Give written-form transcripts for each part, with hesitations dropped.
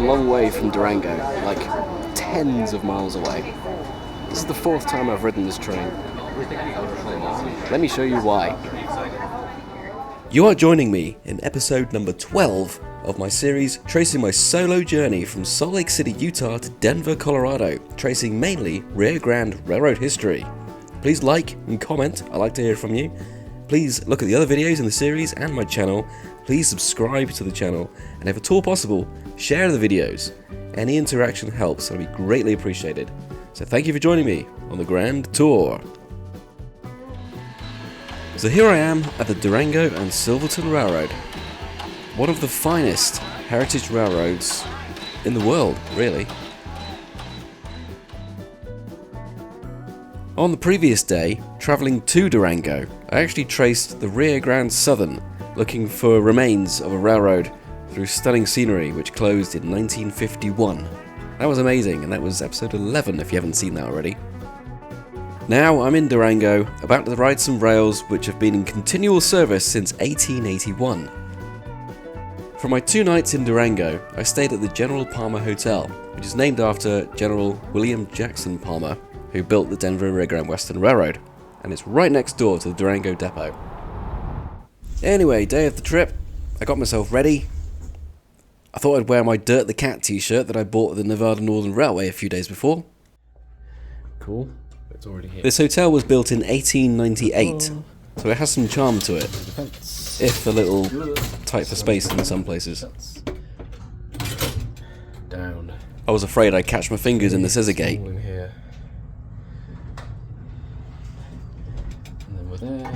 a long way from Durango, like tens of miles away. This is the 4th time I've ridden this train. Let me show you why. You are joining me in episode number 12 of my series tracing my solo journey from Salt Lake City, Utah to Denver, Colorado, tracing mainly Rio Grande Railroad history. Please like and comment, I like to hear from you. Please look at the other videos in the series and my channel. Please subscribe to the channel, and if at all possible, share the videos. Any interaction helps, and it'll be greatly appreciated. So thank you for joining me on the Grand Tour. So here I am at the Durango and Silverton Railroad, one of the finest heritage railroads in the world, really. On the previous day, travelling to Durango, I actually traced the Rio Grande Southern, looking for remains of a railroad through stunning scenery which closed in 1951. That was amazing, and that was episode 11 if you haven't seen that already. Now I'm in Durango, about to ride some rails which have been in continual service since 1881. For my 2 nights in Durango, I stayed at the General Palmer Hotel, which is named after General William Jackson Palmer, who built the Denver Rio Grande Western Railroad, and it's right next door to the Durango depot. Anyway, day of the trip, I got myself ready. I thought I'd wear my Dirt the Cat t-shirt that I bought at the Nevada Northern Railway a few days before. Cool. It's already here. This hotel was built in 1898, so it has some charm to it, if a little tight for space in some places. Down. I was afraid I'd catch my fingers in the scissor gate. And then we're there.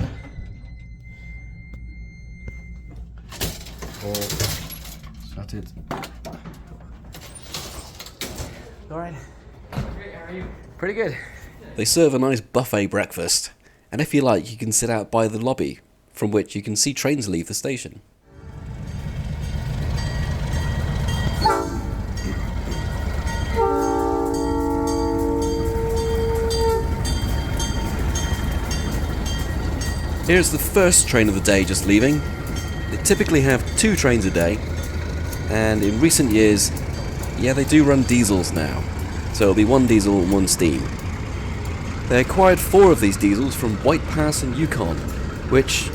Started. Alright. How are you? Pretty good. They serve a nice buffet breakfast, and if you like, you can sit out by the lobby, from which you can see trains leave the station. Here's the first train of the day just leaving. They typically have 2 trains a day, and in recent years, yeah, they do run diesels now, so it'll be 1 diesel and 1 steam. They acquired 4 of these diesels from White Pass in Yukon, which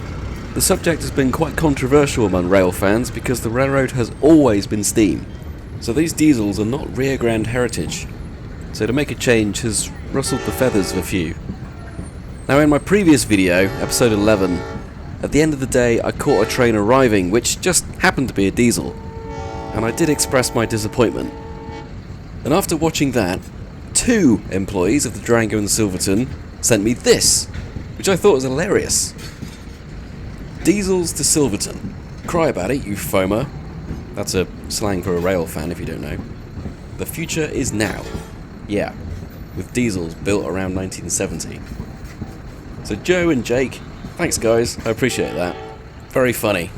the subject has been quite controversial among rail fans because the railroad has always been steam. So these diesels are not Rio Grande heritage, so to make a change has rustled the feathers of a few. Now in my previous video, episode 11, at the end of the day I caught a train arriving which just happened to be a diesel, and I did express my disappointment. And after watching that, 2 employees of the Durango and Silverton sent me this, which I thought was hilarious. Diesels to Silverton. Cry about it, you foamer. That's a slang for a rail fan if you don't know. The future is now. Yeah, with diesels built around 1970. So Joe and Jake, thanks guys, I appreciate that. Very funny.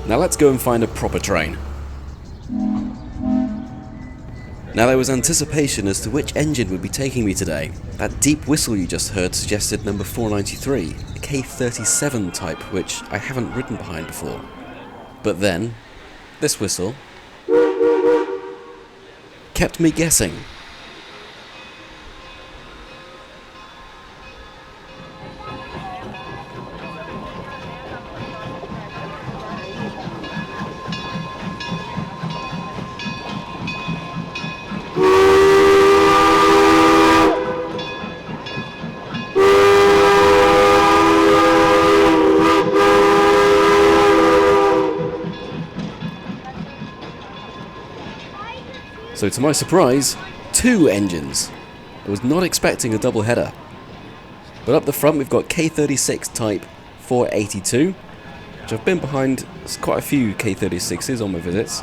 Now let's go and find a proper train. Now there was anticipation as to which engine would be taking me today. That deep whistle you just heard suggested number 493, a K37 type which I haven't ridden behind before. But then, this whistle kept me guessing. So to my surprise, 2 engines. I was not expecting a double header. But up the front we've got K36 type 482, which I've been behind quite a few K36s on my visits.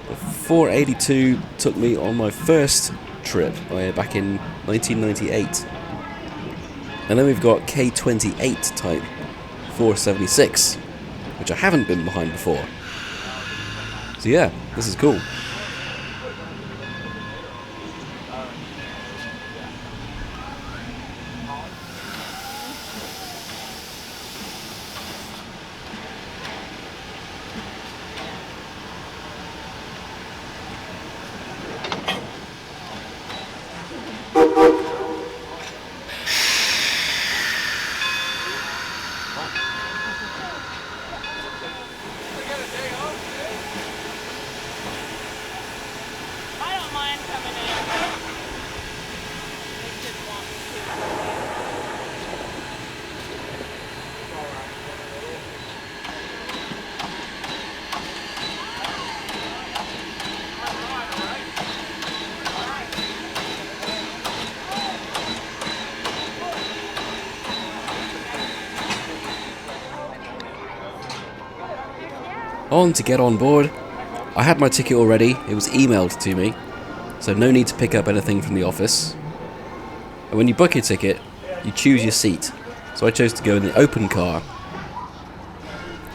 The 482 took me on my first trip back in 1998. And then we've got K28 type 476, which I haven't been behind before. So yeah, this is cool. On to get on board. I had my ticket already, it was emailed to me, so no need to pick up anything from the office. And when you book your ticket, you choose your seat. So I chose to go in the open car.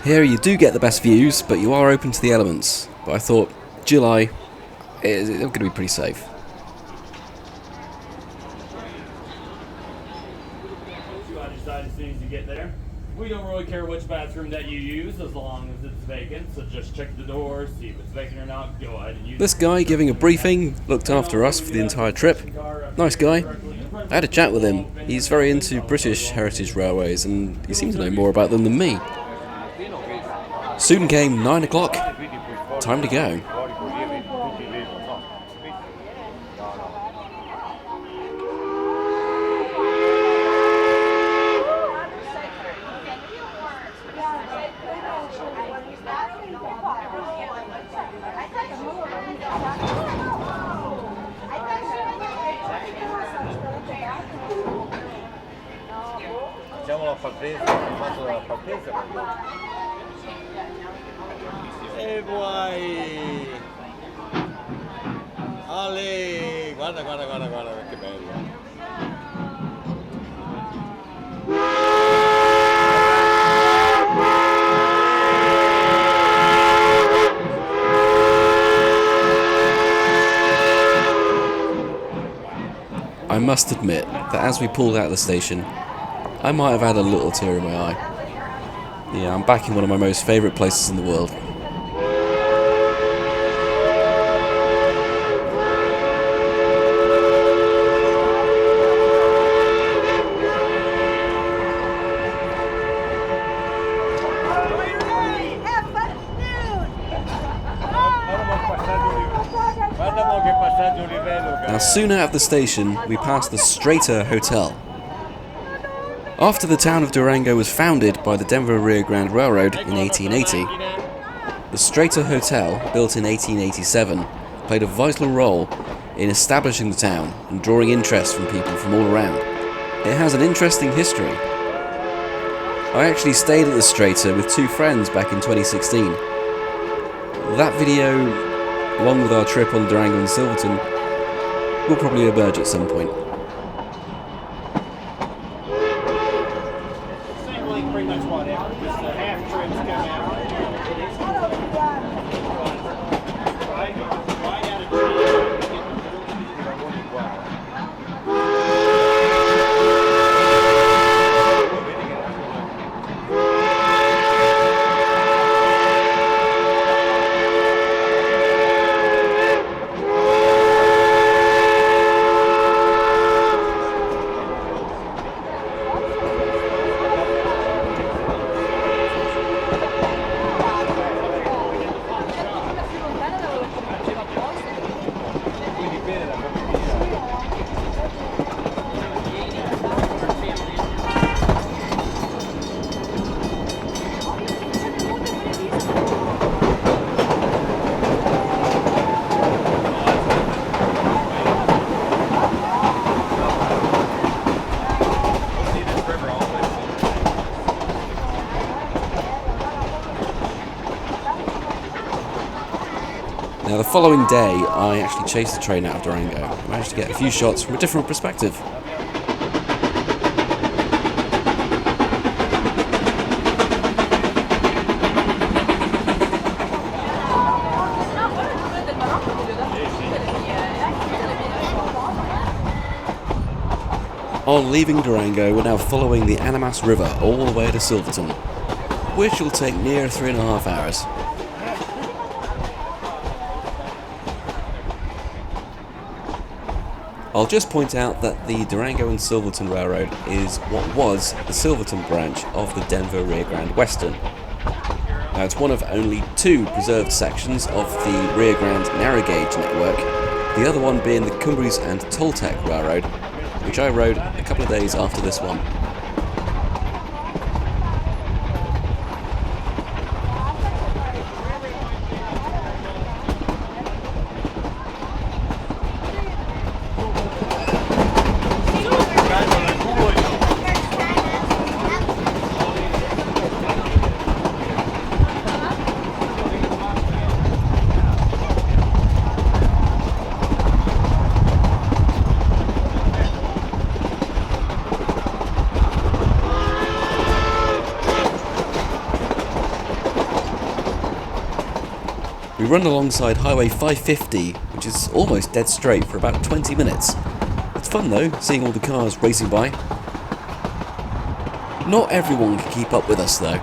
Here you do get the best views, but you are open to the elements. But I thought, July, it's going to be pretty safe. As soon as you get there. We don't really care which bathroom that you use as long as it's vacant, so just check the door, see if it's vacant or not, go ahead and use it. This guy giving a briefing looked after us for the entire trip. Nice guy. I had a chat with him. He's very into British heritage railways and he seemed to know more about them than me. Soon came 9 o'clock. Time to go. Facciamo la partenza, faccio la partenza. E vuoi? Ale, guarda, guarda, guarda, guarda che bello. I must admit that as we pulled out of the station, I might have had a little tear in my eye. Yeah, I'm back in one of my most favourite places in the world. Now, soon out of the station, we passed the Strata Hotel. After the town of Durango was founded by the Denver Rio Grande Railroad in 1880, the Strata Hotel, built in 1887, played a vital role in establishing the town and drawing interest from people from all around. It has an interesting history. I actually stayed at the Strata with two friends back in 2016. That video, along with our trip on Durango and Silverton, will probably emerge at some point. Pretty much whatever, just half trips come out. Right out of Now, the following day, I actually chased the train out of Durango. I managed to get a few shots from a different perspective. On leaving Durango, we're now following the Animas River all the way to Silverton, which will take near 3.5 hours. I'll just point out that the Durango and Silverton Railroad is what was the Silverton branch of the Denver Rio Grande Western. Now, it's one of only 2 preserved sections of the Rio Grande narrow gauge network, the other one being the Cumbres and Toltec Railroad, which I rode a couple of days after this one. We run alongside Highway 550, which is almost dead straight for about 20 minutes. It's fun though, seeing all the cars racing by. Not everyone can keep up with us though.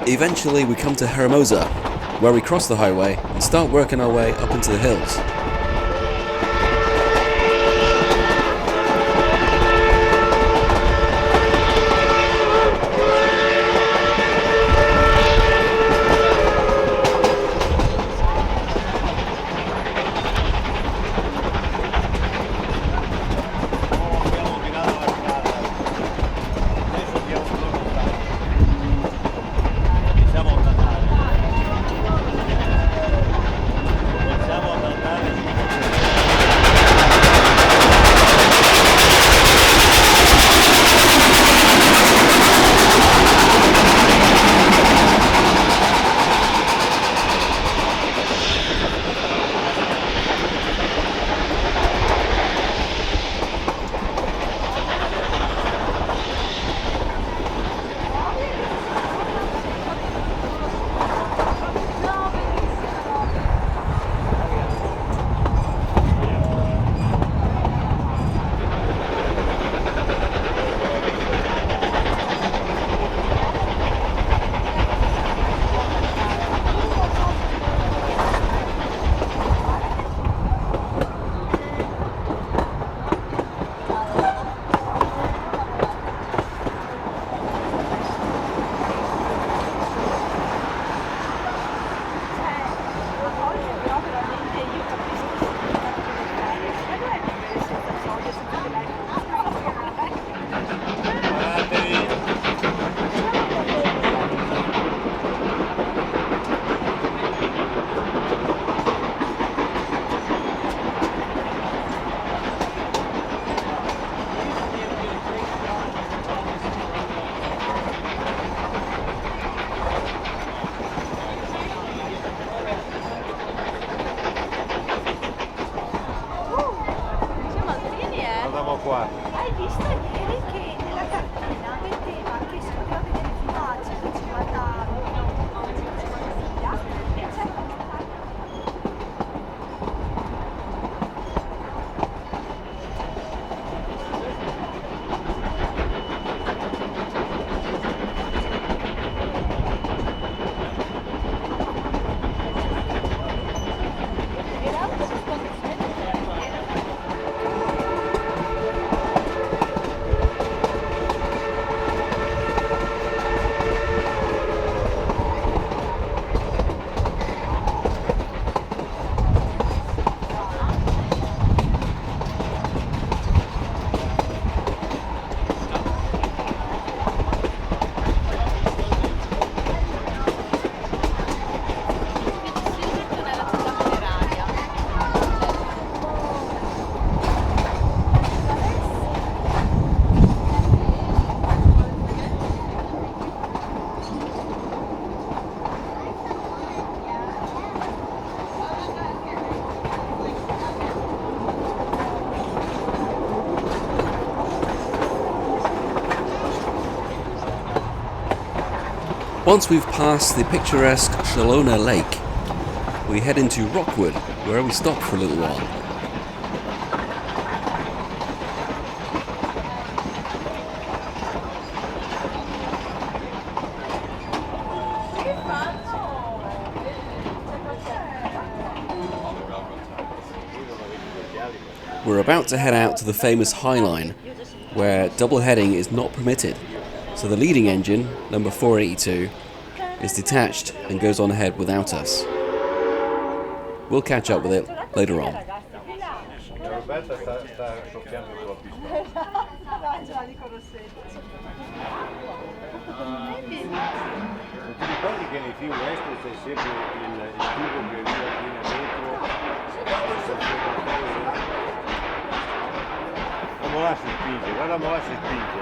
Eventually we come to Hermosa, where we cross the highway and start working our way up into the hills. Qua. Hai visto ieri che nella cartina metteva che si poteva vedere fino a 150 figlia e c'è Once we've passed the picturesque Shalona Lake, we head into Rockwood, where we stop for a little while. We're about to head out to the famous Highline, where double heading is not permitted. So the leading engine, number 482, is detached and goes on ahead without us. We'll catch up with it later on. Roberta sta soffiando sulla pista. Non ti ricordi che nei film western c'è sempre il tubo che arriva fino dentro? La mola si spinge, guarda la mola si spinge.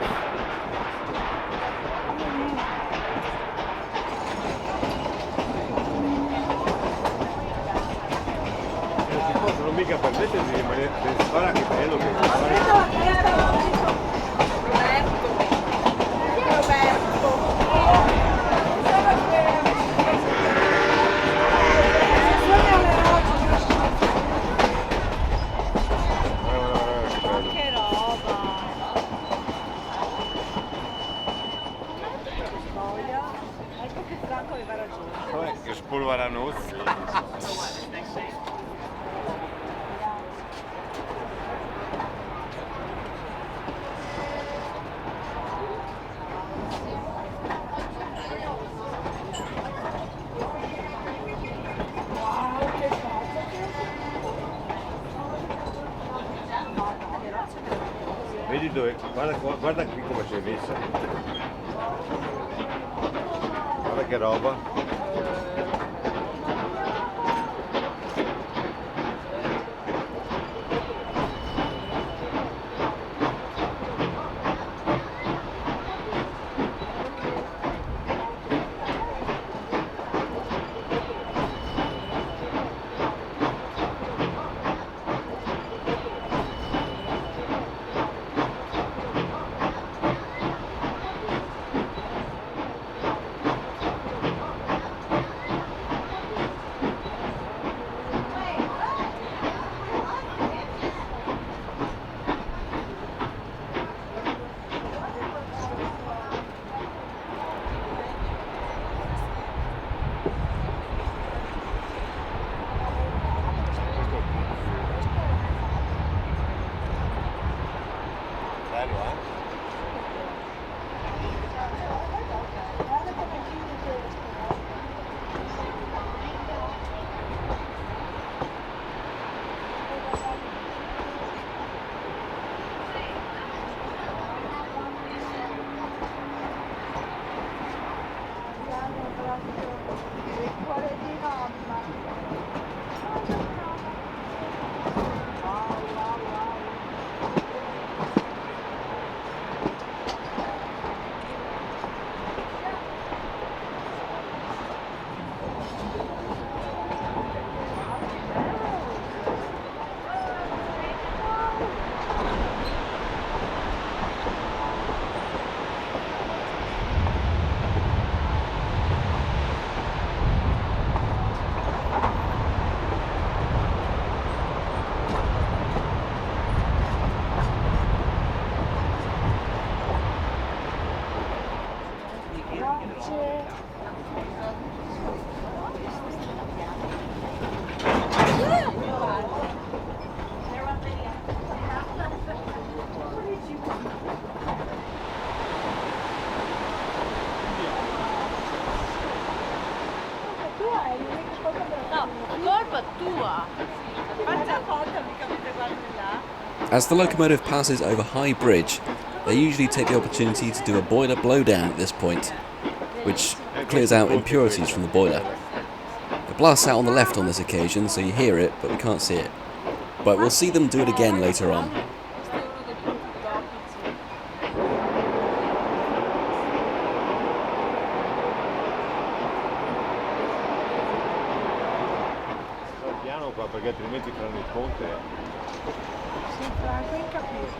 Non si possono mica permettere di rimanere, guarda che bello che Che roba! Ecco che Franco aveva ragione. che spolveranos. Vedi dove? Guarda qui come si è messa. Guarda che roba. As the locomotive passes over High Bridge, they usually take the opportunity to do a boiler blowdown at this point, which clears out impurities from the boiler. The blast's out on the left on this occasion, so you hear it, but we can't see it. But we'll see them do it again later on. Piano qua perché altrimenti faranno il ponte. Sì, Franco, hai capito.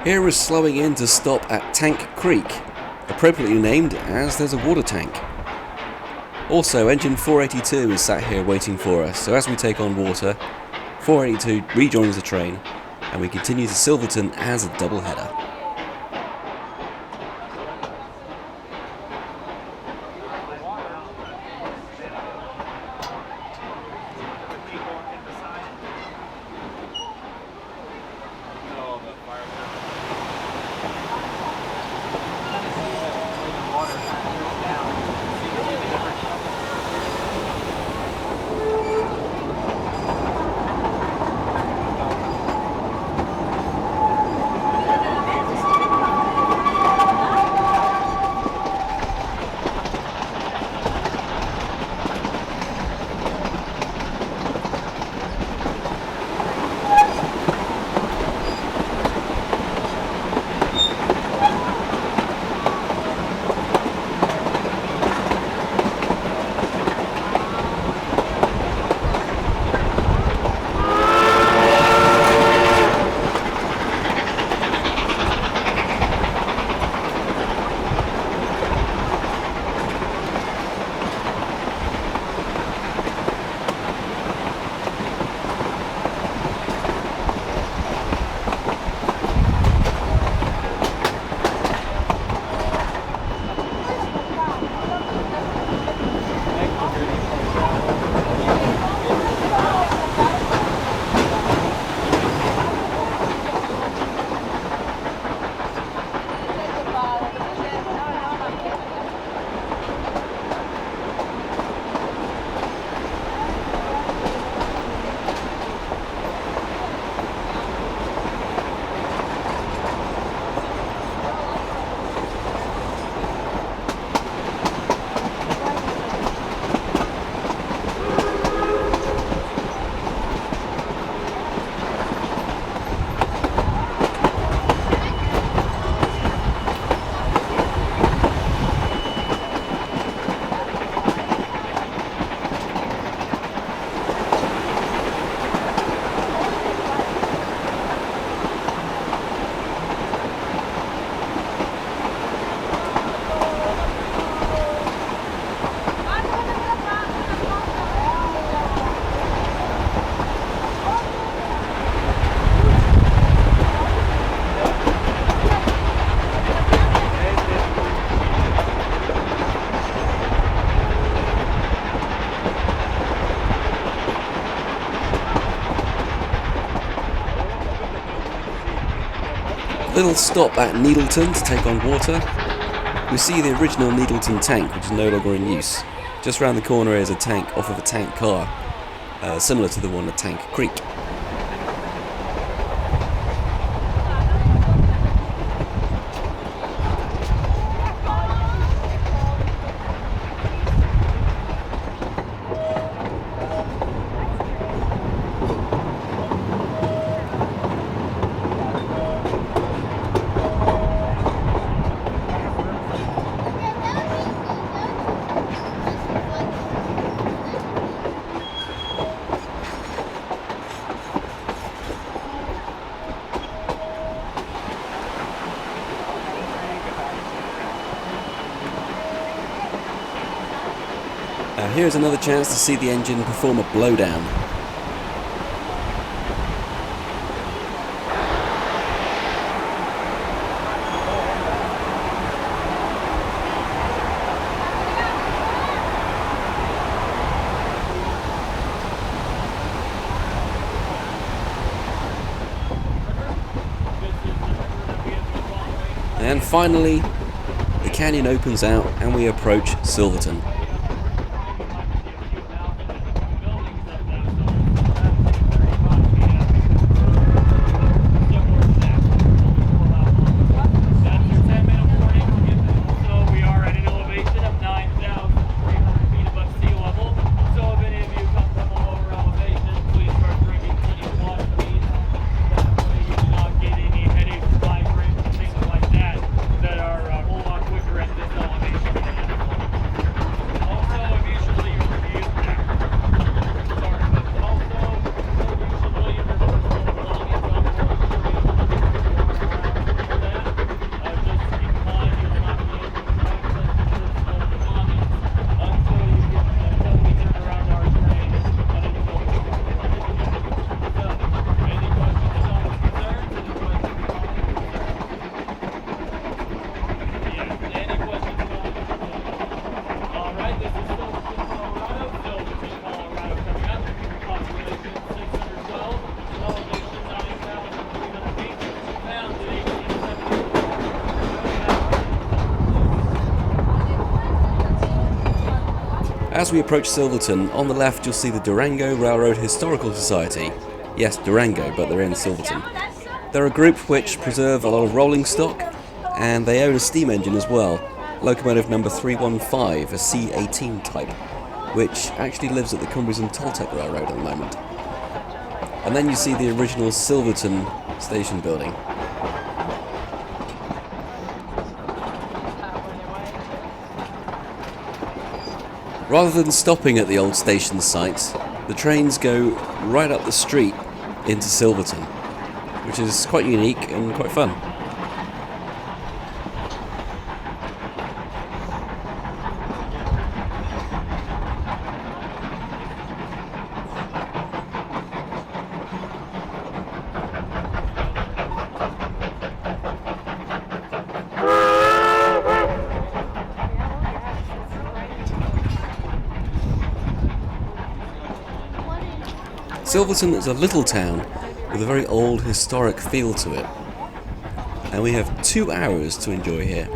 Here we're slowing in to stop at Tank Creek, appropriately named as there's a water tank. Also, engine 482 is sat here waiting for us, so as we take on water, 482 rejoins the train, and we continue to Silverton as a doubleheader. Little stop at Needleton to take on water. We see the original Needleton tank, which is no longer in use. Just round the corner is a tank off of a tank car, similar to the one at Tank Creek. Here's another chance to see the engine perform a blowdown. And finally, the canyon opens out and we approach Silverton. As we approach Silverton, on the left you'll see the Durango Railroad Historical Society. Yes, Durango, but they're in Silverton. They're a group which preserve a lot of rolling stock, and they own a steam engine as well, locomotive number 315, a C18 type, which actually lives at the Cumbres Toltec Railroad at the moment. And then you see the original Silverton station building. Rather than stopping at the old station site, the trains go right up the street into Silverton, which is quite unique and quite fun. Silverton is a little town with a very old historic feel to it, and we have 2 hours to enjoy here.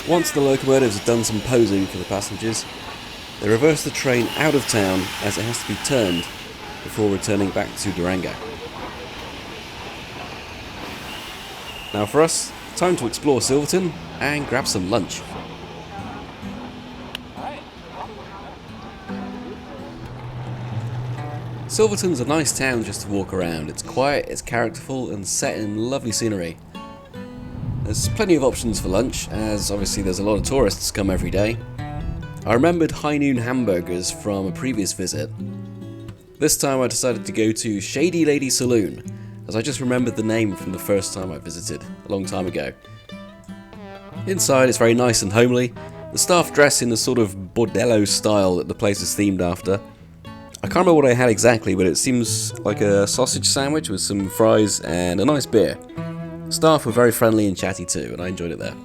Once the locomotives have done some posing for the passengers, they reverse the train out of town as it has to be turned before returning back to Durango. Now for us, time to explore Silverton and grab some lunch. Silverton's a nice town just to walk around. It's quiet, it's characterful and set in lovely scenery. There's plenty of options for lunch, as obviously there's a lot of tourists come every day. I remembered high noon hamburgers from a previous visit. This time I decided to go to Shady Lady Saloon, as I just remembered the name from the first time I visited, a long time ago. Inside it's very nice and homely. The staff dress in the sort of bordello style that the place is themed after. I can't remember what I had exactly, but it seems like a sausage sandwich with some fries and a nice beer. Staff were very friendly and chatty too, and I enjoyed it there.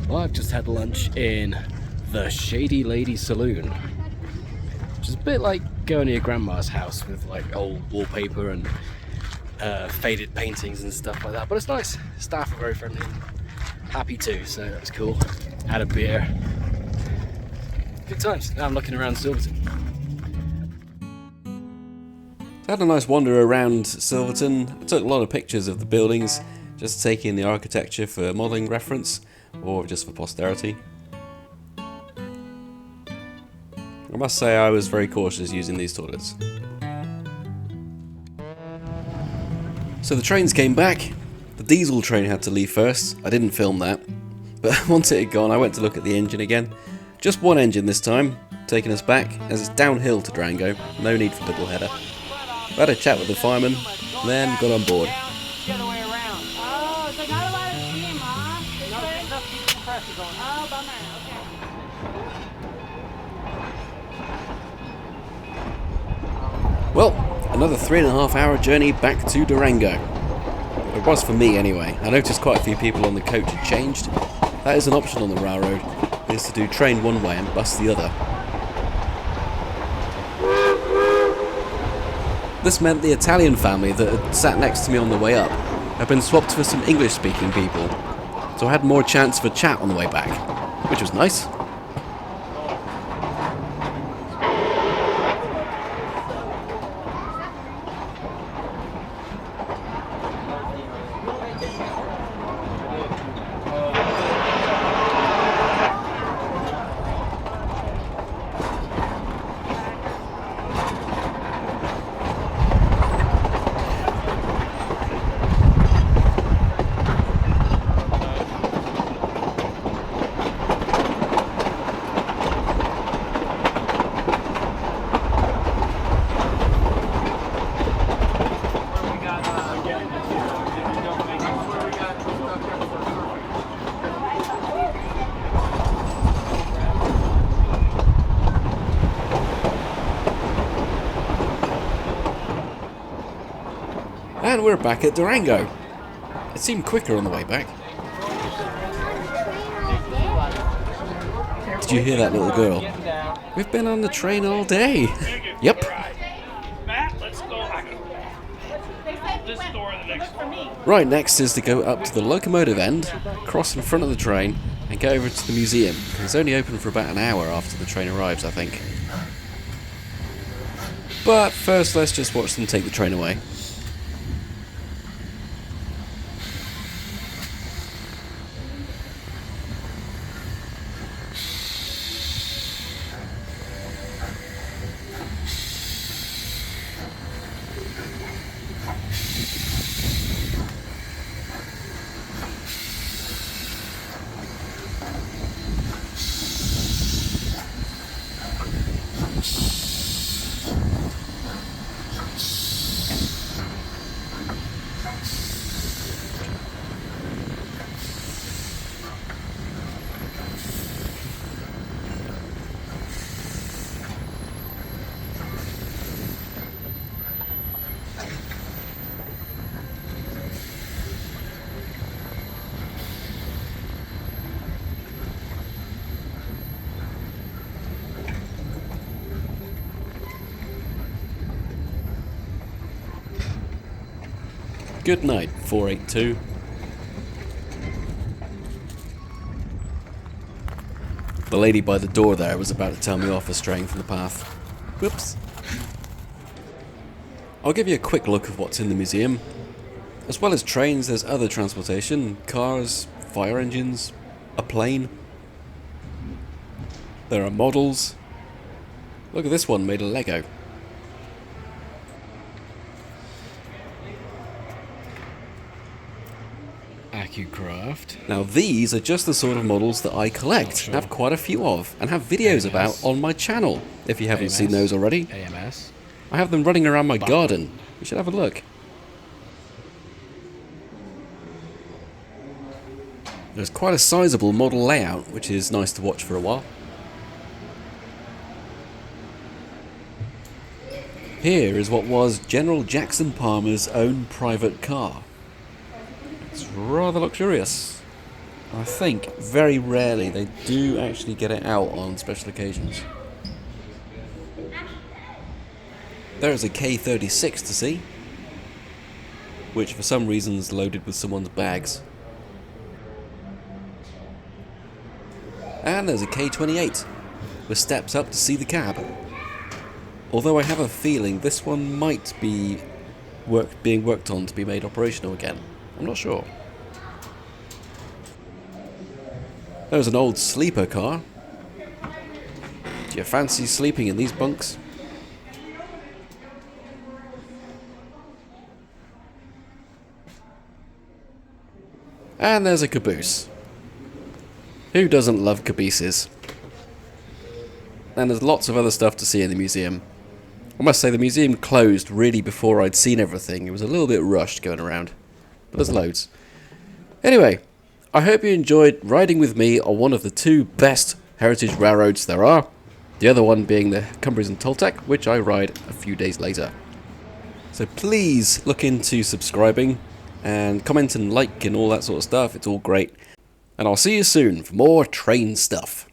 Well, I've just had lunch in the Shady Lady Saloon, which is a bit like going to your grandma's house with like old wallpaper and faded paintings and stuff like that, but it's nice. Staff are very friendly and happy too, so that was cool. Had a beer. Good times. Now I'm looking around Silverton. I had a nice wander around Silverton. I took a lot of pictures of the buildings, just taking the architecture for modelling reference, or just for posterity. I must say I was very cautious using these toilets. So the trains came back. The diesel train had to leave first. I didn't film that. But once it had gone, I went to look at the engine again. Just one engine this time, taking us back, as it's downhill to Durango. No need for double header. I had a chat with the fireman, then got on board. The other way around. Oh, so not a lot of steam, huh? No, enough to keep the pressure going. Oh, bummer. Okay. Well, another 3.5 hour journey back to Durango. It was for me anyway. I noticed quite a few people on the coach had changed. That is an option on the railroad, is to do train one way and bus the other. This meant the Italian family that had sat next to me on the way up had been swapped for some English-speaking people, so I had more chance for chat on the way back, which was nice. And we're back at Durango. It seemed quicker on the way back. Did you hear that little girl? We've been on the train all day. Yep. Matt, let's go. This door the next one. Right next is to go up to the locomotive end, cross in front of the train, and go over to the museum. It's only open for about an hour after the train arrives, I think. But first, let's just watch them take the train away. Good night, 482. The lady by the door there was about to tell me off for straying from the path. Whoops. I'll give you a quick look of what's in the museum. As well as trains, there's other transportation, cars, fire engines, a plane. There are models. Look at this one made of Lego. AccuCraft. Now these are just the sort of models that I collect, have quite a few of, and have videos about on my channel, if you haven't seen those already. AMS. I have them running around my garden. You should have a look. There's quite a sizable model layout, which is nice to watch for a while. Here is what was General Jackson Palmer's own private car. It's rather luxurious. I think very rarely they do actually get it out on special occasions. There is a K-36 to see, which for some reason is loaded with someone's bags. And there's a K-28 with steps up to see the cab. Although I have a feeling this one might be being worked on to be made operational again. I'm not sure. There's an old sleeper car. Do you fancy sleeping in these bunks? And there's a caboose. Who doesn't love cabooses? And there's lots of other stuff to see in the museum. I must say the museum closed really before I'd seen everything. It was a little bit rushed going around. But there's loads. Anyway, I hope you enjoyed riding with me on one of the two best heritage railroads there are. The other one being the Cumbres and Toltec, which I ride a few days later. So please look into subscribing and comment and like and all that sort of stuff. It's all great. And I'll see you soon for more train stuff.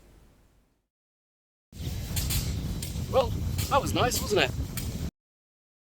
Well, that was nice, wasn't it?